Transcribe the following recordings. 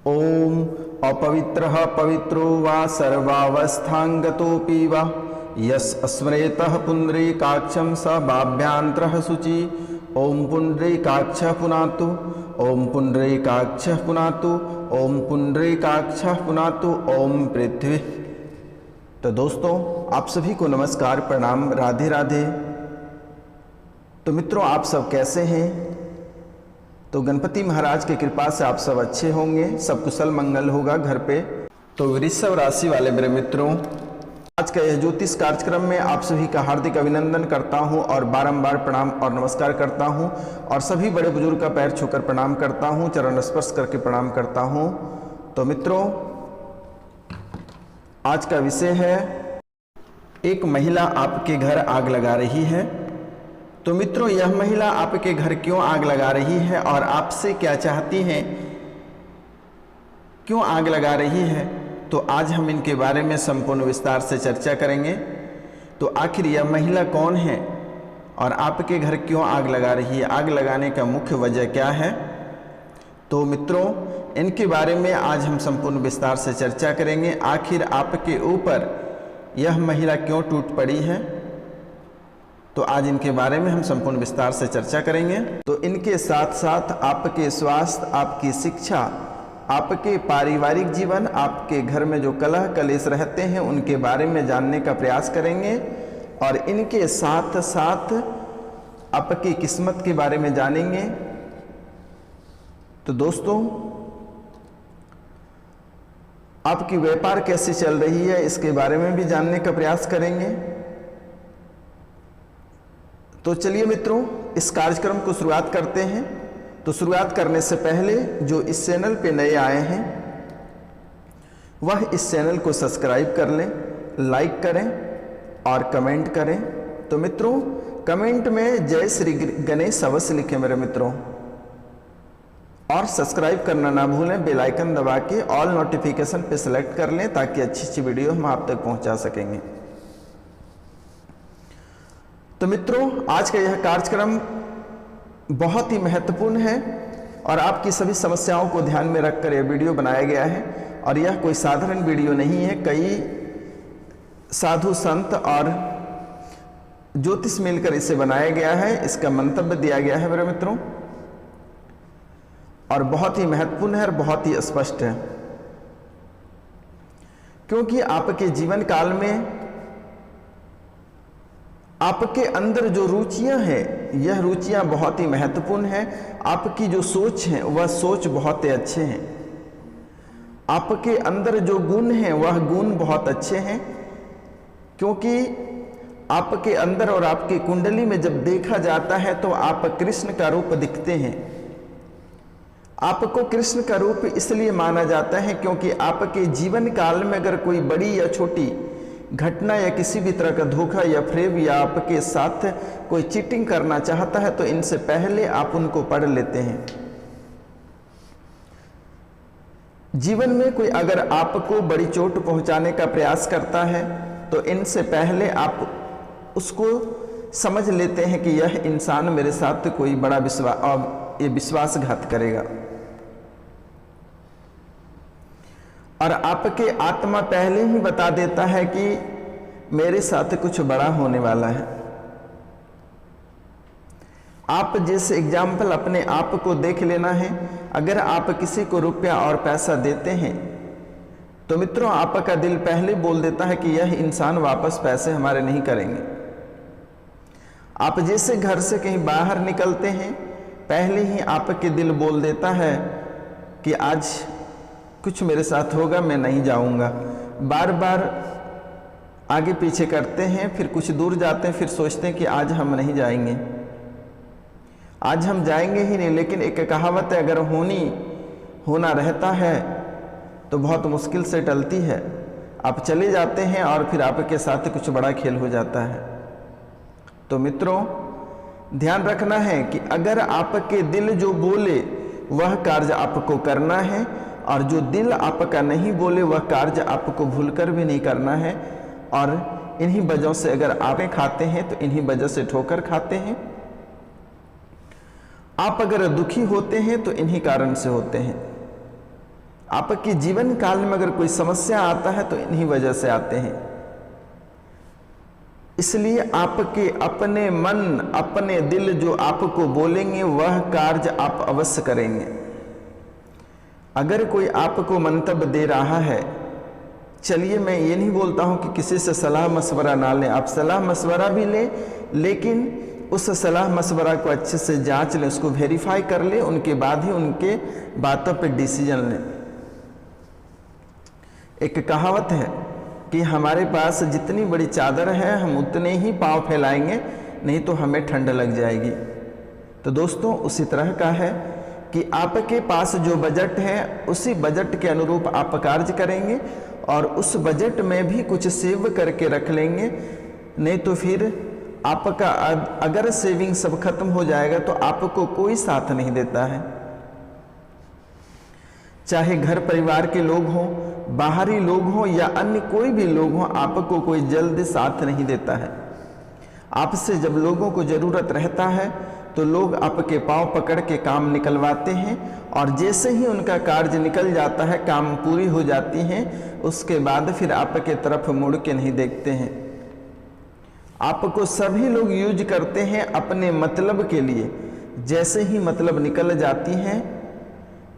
ओम अपवित्रः पवित्रो वा सर्वावस्थांगतोऽपि वा यस् स्मरेतः पुंडरीकाक्षं स भाव्यान्तरः शुचि। ओम पुंडरीकाक्षः पुनातु, ओम पुंडरीकाक्षः पुनातु, ओम पुंडरीकाक्षः पुनातु, ओम पृथ्वी। तो दोस्तों, आप सभी को नमस्कार, प्रणाम, राधे राधे। तो मित्रों, आप सब कैसे हैं? तो गणपति महाराज की कृपा से आप सब अच्छे होंगे, सब कुशल मंगल होगा घर पे। तो वृषभ राशि वाले मेरे मित्रों, आज का यह ज्योतिष कार्यक्रम में आप सभी का हार्दिक अभिनंदन करता हूं और बारंबार प्रणाम और नमस्कार करता हूं और सभी बड़े बुजुर्ग का पैर छूकर प्रणाम करता हूं, चरण स्पर्श करके प्रणाम करता हूं। तो मित्रों, आज का विषय है, एक महिला आपके घर आग लगा रही है। तो मित्रों, यह महिला आपके घर क्यों आग लगा रही है और आपसे क्या चाहती है, क्यों आग लगा रही है, तो आज हम इनके बारे में संपूर्ण विस्तार से चर्चा करेंगे। तो आखिर यह महिला कौन है और आपके घर क्यों आग लगा रही है, आग लगाने का मुख्य वजह क्या है। तो मित्रों, इनके बारे में आज हम संपूर्ण विस्तार से चर्चा करेंगे। आखिर आपके ऊपर यह महिला क्यों टूट पड़ी है, तो आज इनके बारे में हम संपूर्ण विस्तार से चर्चा करेंगे। तो इनके साथ साथ आपके स्वास्थ्य, आपकी शिक्षा, आपके पारिवारिक जीवन, आपके घर में जो कलह कलेश रहते हैं उनके बारे में जानने का प्रयास करेंगे और इनके साथ साथ आपकी किस्मत के बारे में जानेंगे। तो दोस्तों, आपकी व्यापार कैसी चल रही है इसके बारे में भी जानने का प्रयास करेंगे। तो चलिए मित्रों, इस कार्यक्रम को शुरुआत करते हैं। तो शुरुआत करने से पहले जो इस चैनल पे नए आए हैं वह इस चैनल को सब्सक्राइब कर लें, लाइक करें और कमेंट करें। तो मित्रों, कमेंट में जय श्री गणेश अवश्य लिखें मेरे मित्रों, और सब्सक्राइब करना ना भूलें, बेल आइकन दबा के ऑल नोटिफिकेशन पे सेलेक्ट कर लें ताकि अच्छी अच्छी वीडियो हम आप तक पहुंचा सकेंगे। तो मित्रों, आज का यह कार्यक्रम बहुत ही महत्वपूर्ण है और आपकी सभी समस्याओं को ध्यान में रखकर यह वीडियो बनाया गया है और यह कोई साधारण वीडियो नहीं है। कई साधु संत और ज्योतिष मिलकर इसे बनाया गया है, इसका मंतव्य दिया गया है मेरे मित्रों, और बहुत ही महत्वपूर्ण है और बहुत ही स्पष्ट है, क्योंकि आपके जीवन काल में आपके अंदर जो रुचियां हैं, यह रुचियां बहुत ही महत्वपूर्ण हैं। आपकी जो सोच है वह सोच बहुत ही अच्छे हैं। आपके अंदर जो गुण हैं वह गुण बहुत अच्छे हैं, क्योंकि आपके अंदर और आपकी कुंडली में जब देखा जाता है तो आप कृष्ण का रूप दिखते हैं। आपको कृष्ण का रूप इसलिए माना जाता है क्योंकि आपके जीवन काल में अगर कोई बड़ी या छोटी घटना या किसी भी तरह का धोखा या फ्रेब या आपके साथ कोई चीटिंग करना चाहता है तो इनसे पहले आप उनको पढ़ लेते हैं। जीवन में कोई अगर आपको बड़ी चोट पहुंचाने का प्रयास करता है तो इनसे पहले आप उसको समझ लेते हैं कि यह इंसान मेरे साथ कोई बड़ा विश्वासघात करेगा, और आपके आत्मा पहले ही बता देता है कि मेरे साथ कुछ बड़ा होने वाला है। आप जैसे एग्जाम्पल अपने आप को देख लेना है। अगर आप किसी को रुपया और पैसा देते हैं तो मित्रों, आपका दिल पहले बोल देता है कि यह इंसान वापस पैसे हमारे नहीं करेंगे। आप जैसे घर से कहीं बाहर निकलते हैं, पहले ही आपके दिल बोल देता है कि आज कुछ मेरे साथ होगा, मैं नहीं जाऊंगा। बार बार आगे पीछे करते हैं, फिर कुछ दूर जाते हैं, फिर सोचते हैं कि आज हम नहीं जाएंगे, आज हम जाएंगे ही नहीं। लेकिन एक कहावत है, अगर होना रहता है तो बहुत मुश्किल से टलती है। आप चले जाते हैं और फिर आपके साथ कुछ बड़ा खेल हो जाता है। तो मित्रों, ध्यान रखना है कि अगर आपके दिल जो बोले वह कार्य आपको करना है, और जो दिल आपका नहीं बोले वह कार्य आपको भूलकर भी नहीं करना है। और इन्हीं वजहों से अगर आप खाते हैं तो इन्हीं वजह से ठोकर खाते हैं। आप अगर दुखी होते हैं तो इन्हीं कारण से होते हैं। आपके जीवन काल में अगर कोई समस्या आता है तो इन्हीं वजह से आते हैं। इसलिए आपके अपने मन, अपने दिल जो आपको बोलेंगे वह कार्य आप अवश्य करेंगे। अगर कोई आपको मंतव्य दे रहा है, चलिए मैं ये नहीं बोलता हूं कि किसी से सलाह मशवरा ना लें, आप सलाह मशवरा भी लें, लेकिन उस सलाह मशवरा को अच्छे से जांच लें, उसको वेरीफाई कर लें, उनके बाद ही उनके बातों पे डिसीजन लें। एक कहावत है कि हमारे पास जितनी बड़ी चादर है हम उतने ही पांव फैलाएंगे, नहीं तो हमें ठंड लग जाएगी। तो दोस्तों उसी तरह का है कि आपके पास जो बजट है उसी बजट के अनुरूप आप कार्य करेंगे और उस बजट में भी कुछ सेव करके रख लेंगे, नहीं तो फिर आपका अगर सेविंग सब खत्म हो जाएगा तो आपको कोई साथ नहीं देता है। चाहे घर परिवार के लोग हों, बाहरी लोग हों या अन्य कोई भी लोग हों, आपको कोई जल्द साथ नहीं देता है। आपसे जब लोगों को जरूरत रहता है तो लोग आपके पांव पकड़ के काम निकलवाते हैं और जैसे ही उनका कार्य निकल जाता है, काम पूरी हो जाती हैं, उसके बाद फिर आपके तरफ मुड़ के नहीं देखते हैं। आपको सभी लोग यूज करते हैं अपने मतलब के लिए, जैसे ही मतलब निकल जाती हैं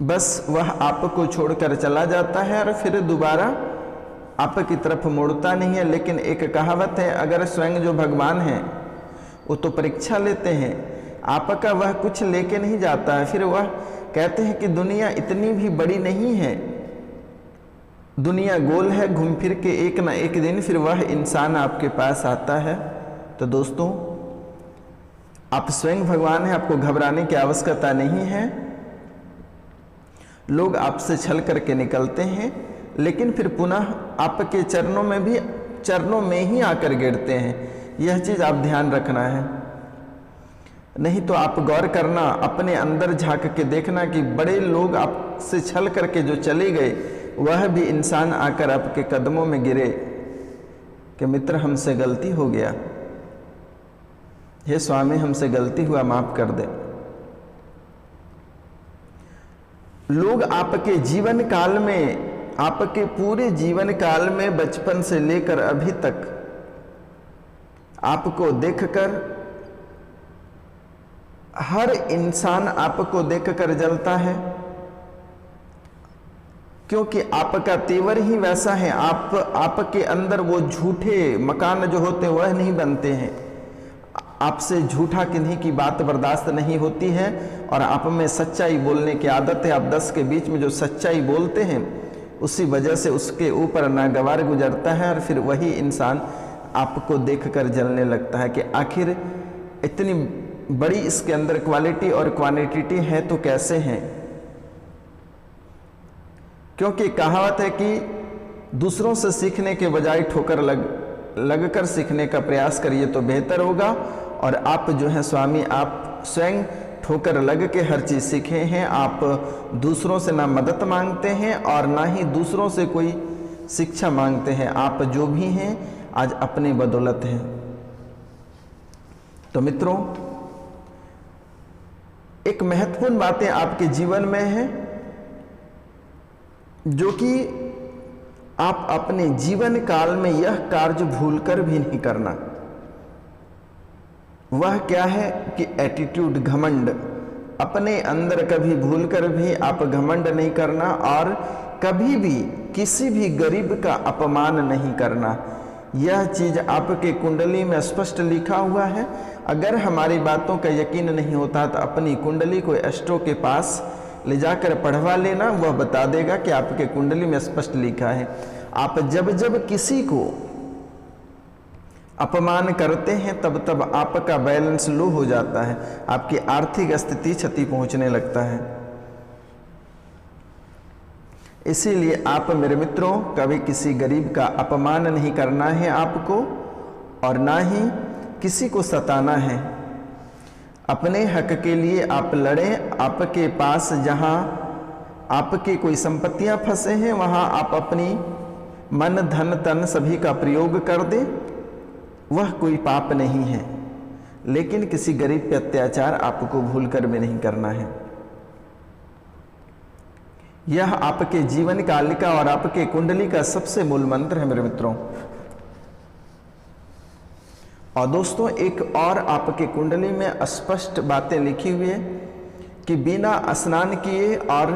बस वह आपको छोड़कर चला जाता है और फिर दोबारा आपकी तरफ मुड़ता नहीं है। लेकिन एक कहावत है, अगर स्वयं जो भगवान हैं वो तो परीक्षा लेते हैं, आपका वह कुछ लेके नहीं जाता है। फिर वह कहते हैं कि दुनिया इतनी भी बड़ी नहीं है, दुनिया गोल है, घूम फिर के एक ना एक दिन फिर वह इंसान आपके पास आता है। तो दोस्तों आप स्वयं भगवान हैं, आपको घबराने की आवश्यकता नहीं है। लोग आपसे छल करके निकलते हैं लेकिन फिर पुनः आपके चरणों में ही आकर गिरते हैं। यह चीज आप ध्यान रखना है। नहीं तो आप गौर करना, अपने अंदर झांक के देखना कि बड़े लोग आपसे छल करके जो चले गए वह भी इंसान आकर आपके कदमों में गिरे कि मित्र हमसे गलती हो गया, हे स्वामी हमसे गलती हुआ, माफ कर दे। लोग आपके जीवन काल में, आपके पूरे जीवन काल में बचपन से लेकर अभी तक आपको देखकर, हर इंसान आपको देखकर जलता है, क्योंकि आपका तेवर ही वैसा है। आपके अंदर वो झूठे मकान जो होते हैं वह नहीं बनते हैं। आपसे झूठा किन्हीं की बात बर्दाश्त नहीं होती है और आप में सच्चाई बोलने की आदत है। आप 10 के बीच में जो सच्चाई बोलते हैं उसी वजह से उसके ऊपर नागवार गुजरता है और फिर वही इंसान आपको देखकर जलने लगता है कि आखिर इतनी बड़ी इसके अंदर क्वालिटी और क्वांटिटी है तो कैसे हैं। क्योंकि कहावत है कि दूसरों से सीखने के बजाय ठोकर लगकर सीखने का प्रयास करिए तो बेहतर होगा। और आप जो है स्वामी, आप स्वयं ठोकर लग के हर चीज़ सीखे हैं। आप दूसरों से ना मदद मांगते हैं और ना ही दूसरों से कोई शिक्षा मांगते हैं। आप जो भी हैं आज अपनी बदौलत हैं। तो मित्रों, एक महत्वपूर्ण बातें आपके जीवन में है जो कि आप अपने जीवन काल में यह कार्य भूलकर भी नहीं करना। वह क्या है कि एटीट्यूड, घमंड, अपने अंदर कभी भूलकर भी आप घमंड नहीं करना और कभी भी किसी भी गरीब का अपमान नहीं करना। यह चीज आपके कुंडली में स्पष्ट लिखा हुआ है। अगर हमारी बातों का यकीन नहीं होता तो अपनी कुंडली को एस्ट्रो के पास ले जाकर पढ़वा लेना, वह बता देगा कि आपके कुंडली में स्पष्ट लिखा है। आप जब जब किसी को अपमान करते हैं तब तब आपका बैलेंस लो हो जाता है, आपकी आर्थिक स्थिति क्षति पहुंचने लगता है। इसीलिए आप मेरे मित्रों कभी किसी गरीब का अपमान नहीं करना है आपको और ना ही किसी को सताना है। अपने हक के लिए आप लड़ें। आपके पास जहां आपकी कोई संपत्तियां फंसे हैं वहां आप अपनी मन, धन, तन सभी का प्रयोग कर दें, वह कोई पाप नहीं है। लेकिन किसी गरीब पे अत्याचार आपको भूलकर भी नहीं करना है। यह आपके जीवन काल का और आपके कुंडली का सबसे मूल मंत्र है मेरे मित्रों। और दोस्तों एक और आपके कुंडली में स्पष्ट बातें लिखी हुई है कि बिना स्नान किए और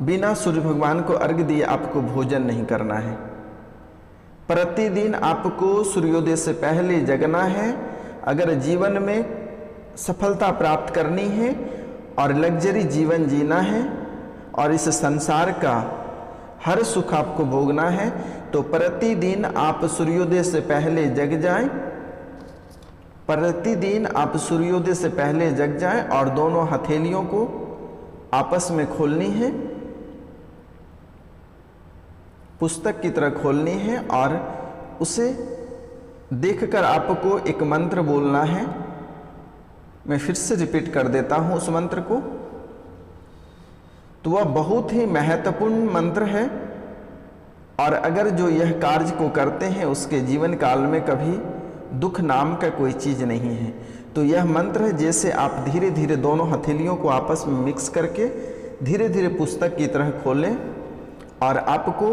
बिना सूर्य भगवान को अर्घ्य दिए आपको भोजन नहीं करना है। प्रतिदिन आपको सूर्योदय से पहले जगना है अगर जीवन में सफलता प्राप्त करनी है और लग्जरी जीवन जीना है और इस संसार का हर सुख आपको भोगना है। तो प्रतिदिन आप सूर्योदय से पहले जग जाएं, प्रतिदिन आप सूर्योदय से पहले जग जाएं और दोनों हथेलियों को आपस में खोलनी है, पुस्तक की तरह खोलनी है और उसे देखकर आपको एक मंत्र बोलना है। मैं फिर से रिपीट कर देता हूं उस मंत्र को। तो वह बहुत ही महत्वपूर्ण मंत्र है और अगर जो यह कार्य को करते हैं उसके जीवन काल में कभी दुख नाम का कोई चीज नहीं है। तो यह मंत्र है जैसे आप धीरे धीरे दोनों हथेलियों को आपस में मिक्स करके धीरे धीरे पुस्तक की तरह खोलें और आपको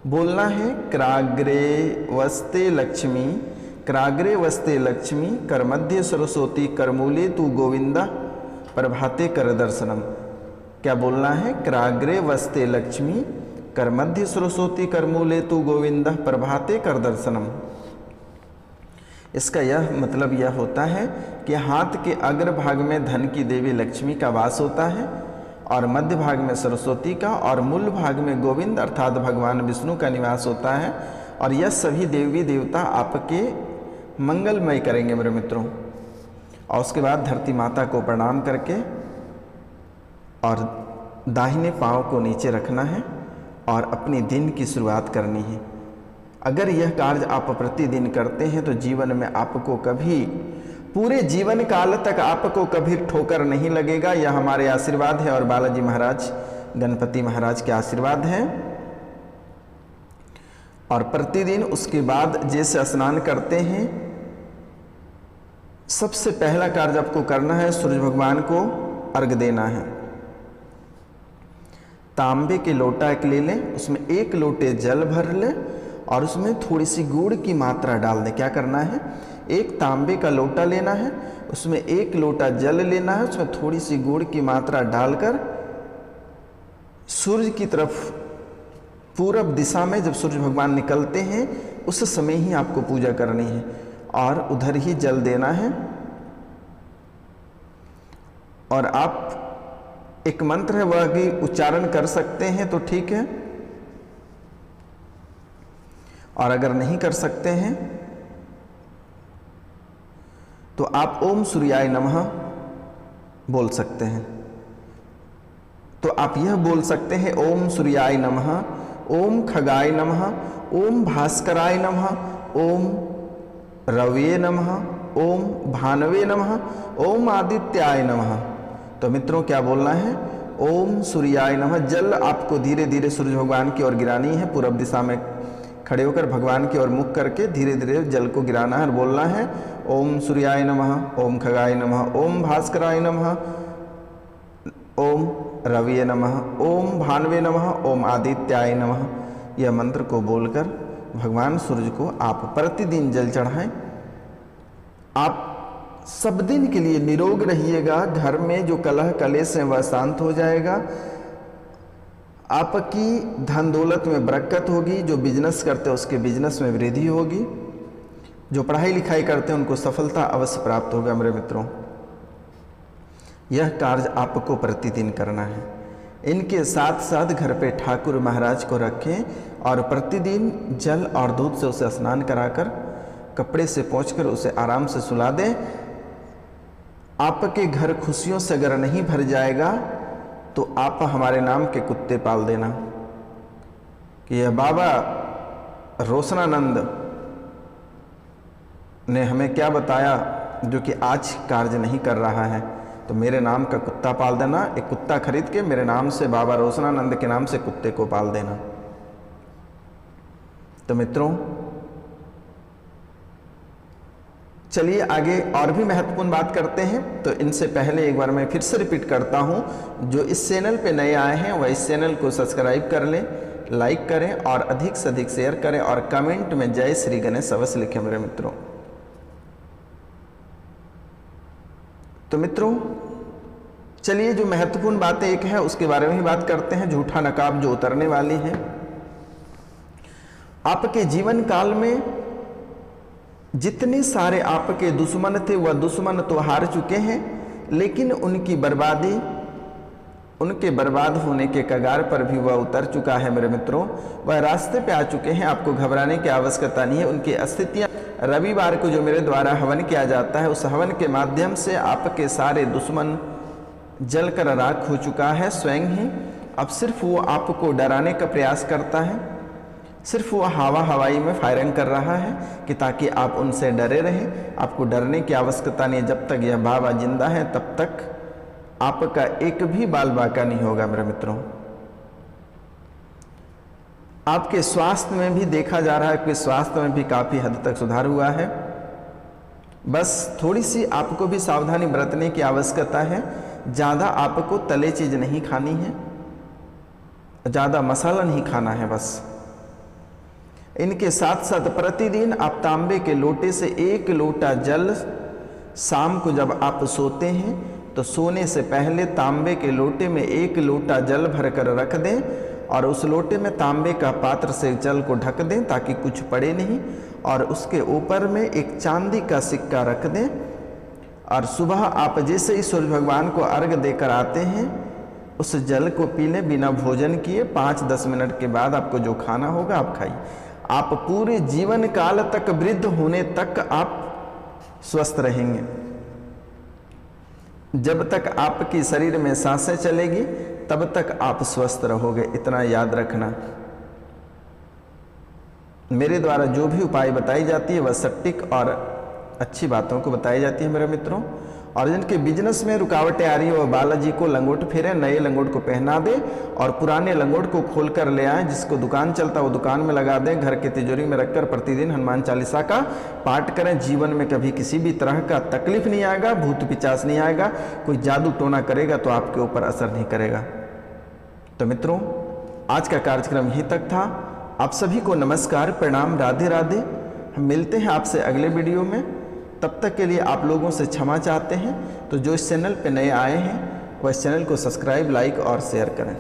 बोलना है क्राग्रे वस्ते लक्ष्मी, क्राग्रे वस्ते लक्ष्मी, कर मध्य सरस्वती, करमूले तू गोविंदा, प्रभाते कर दर्शनम। क्या बोलना है? क्राग्रे वस्ते लक्ष्मी, कर मध्य सरस्वती, करमूले तू गोविंदा, प्रभाते कर दर्शनम। इसका यह मतलब यह होता है कि हाथ के अग्र भाग में धन की देवी लक्ष्मी का वास होता है और मध्य भाग में सरस्वती का और मूल भाग में गोविंद अर्थात भगवान विष्णु का निवास होता है। और यह सभी देवी देवता आपके मंगलमय करेंगे मेरे मित्रों। और उसके बाद धरती माता को प्रणाम करके और दाहिने पांव को नीचे रखना है और अपने दिन की शुरुआत करनी है। अगर यह कार्य आप प्रतिदिन करते हैं तो जीवन में आपको कभी, पूरे जीवन काल तक आपको कभी ठोकर नहीं लगेगा। यह हमारे आशीर्वाद है और बालाजी महाराज, गणपति महाराज के आशीर्वाद है। और प्रतिदिन उसके बाद जैसे स्नान करते हैं, सबसे पहला कार्य आपको करना है सूर्य भगवान को अर्घ्य देना है। तांबे के लोटा एक ले लें, उसमें 1 लोटे जल भर लें और उसमें थोड़ी सी गुड़ की मात्रा डाल दें। क्या करना है? एक तांबे का लोटा लेना है, उसमें 1 लोटा जल लेना है, उसमें थोड़ी सी गुड़ की मात्रा डालकर सूर्य की तरफ पूरब दिशा में जब सूर्य भगवान निकलते हैं उस समय ही आपको पूजा करनी है और उधर ही जल देना है। और आप एक मंत्र है वह भी उच्चारण कर सकते हैं तो ठीक है, और अगर नहीं कर सकते हैं तो आप ओम सूर्याय नमः बोल सकते हैं। तो आप यह बोल सकते हैं ओम सूर्याय नमः, ओम खगाय नमः, ओम भास्कराय नमः, ओम रवये नमः, ओम भानवे नमः, ओम आदित्याय नमः। तो मित्रों क्या बोलना है? ओम सूर्याय नमः। जल आपको धीरे धीरे सूर्य भगवान की ओर गिरानी है, पूरब दिशा में खड़े होकर भगवान की ओर मुख करके धीरे धीरे जल को गिराना है और बोलना है ओम सूर्याय नमः, ओम खगाय नमः, ओम भास्कराय नमः, ओम रविये नमः, ओम भानवे नमः, ओम आदित्याय नमः। यह मंत्र को बोलकर भगवान सूर्य को आप प्रतिदिन जल चढ़ाएं। आप सब दिन के लिए निरोग रहिएगा। घर में जो कलह कलेश है वह शांत हो जाएगा। आपकी धन दौलत में बरकत होगी। जो बिजनेस करते हैं उसके बिजनेस में वृद्धि होगी। जो पढ़ाई लिखाई करते हैं उनको सफलता अवश्य प्राप्त होगा मेरे मित्रों। यह कार्य आपको प्रतिदिन करना है। इनके साथ साथ घर पे ठाकुर महाराज को रखें और प्रतिदिन जल और दूध से उसे स्नान कराकर कपड़े से पोंछकर उसे आराम से सुला दें। आपके घर खुशियों से अगर नहीं भर जाएगा तो आप हमारे नाम के कुत्ते पाल देना कि यह बाबा रोशनानंद ने हमें क्या बताया जो कि आज कार्य नहीं कर रहा है, तो मेरे नाम का कुत्ता पाल देना। एक कुत्ता खरीद के मेरे नाम से, बाबा रोशनानंद के नाम से कुत्ते को पाल देना। तो मित्रों चलिए आगे और भी महत्वपूर्ण बात करते हैं। तो इनसे पहले एक बार मैं फिर से रिपीट करता हूं, जो इस चैनल पे नए आए हैं वह इस चैनल को सब्सक्राइब कर लें, लाइक करें और अधिक से अधिक शेयर करें और कमेंट में जय श्री गणेश अवश्य लिखें मेरे मित्रों। तो मित्रों चलिए जो महत्वपूर्ण बातें एक है उसके बारे में ही बात करते हैं। झूठा नकाब जो उतरने वाली है। आपके जीवन काल में जितने सारे आपके दुश्मन थे वह दुश्मन तो हार चुके हैं, लेकिन उनकी बर्बादी, उनके बर्बाद होने के कगार पर भी वह उतर चुका है मेरे मित्रों। वह रास्ते पे आ चुके हैं, आपको घबराने की आवश्यकता नहीं है। उनकी स्थितियां, रविवार को जो मेरे द्वारा हवन किया जाता है उस हवन के माध्यम से आपके सारे दुश्मन जलकर राख हो चुका है स्वयं ही। अब सिर्फ वो आपको डराने का प्रयास करता है, सिर्फ वो हवाई में फायरिंग कर रहा है कि ताकि आप उनसे डरे रहें। आपको डरने की आवश्यकता नहीं है। जब तक यह बाबा जिंदा है तब तक आपका एक भी बाल बाका नहीं होगा मेरे मित्रों। आपके स्वास्थ्य में भी देखा जा रहा है कि स्वास्थ्य में भी काफ़ी हद तक सुधार हुआ है। बस थोड़ी सी आपको भी सावधानी बरतने की आवश्यकता है। ज़्यादा आपको तले चीज़ नहीं खानी है, ज़्यादा मसाला नहीं खाना है। बस इनके साथ साथ प्रतिदिन आप तांबे के लोटे से 1 लोटा जल, शाम को जब आप सोते हैं तो सोने से पहले तांबे के लोटे में 1 लोटा जल भरकर रख दें और उस लोटे में तांबे का पात्र से जल को ढक दें ताकि कुछ पड़े नहीं, और उसके ऊपर में एक चांदी का सिक्का रख दें। और सुबह आप जैसे ही सूर्य भगवान को अर्घ देकर आते हैं उस जल को पी लें बिना भोजन किए। 5-10 मिनट के बाद आपको जो खाना होगा आप खाइए। आप पूरे जीवन काल तक, वृद्ध होने तक आप स्वस्थ रहेंगे। जब तक आपकी शरीर में सांसें चलेगी तब तक आप स्वस्थ रहोगे, इतना याद रखना। मेरे द्वारा जो भी उपाय बताई जाती है वह सटीक और अच्छी बातों को बताई जाती है मेरे मित्रों। और जिनके बिजनेस में रुकावटें आ रही है वह बालाजी को लंगोट फेरें, नए लंगोट को पहना दें और पुराने लंगोट को खोल कर ले आएँ। जिसको दुकान चलता है वो दुकान में लगा दें, घर के तिजोरी में रखकर प्रतिदिन हनुमान चालीसा का पाठ करें। जीवन में कभी किसी भी तरह का तकलीफ नहीं आएगा, भूत पिचास नहीं आएगा, कोई जादू टोना करेगा तो आपके ऊपर असर नहीं करेगा। तो मित्रों आज का कार्यक्रम यहीं तक था। आप सभी को नमस्कार, प्रणाम, राधे राधे। हम मिलते हैं आपसे अगले वीडियो में। तब तक के लिए आप लोगों से क्षमा चाहते हैं। तो जो इस चैनल पे नए आए हैं वह इस चैनल को सब्सक्राइब, लाइक और शेयर करें।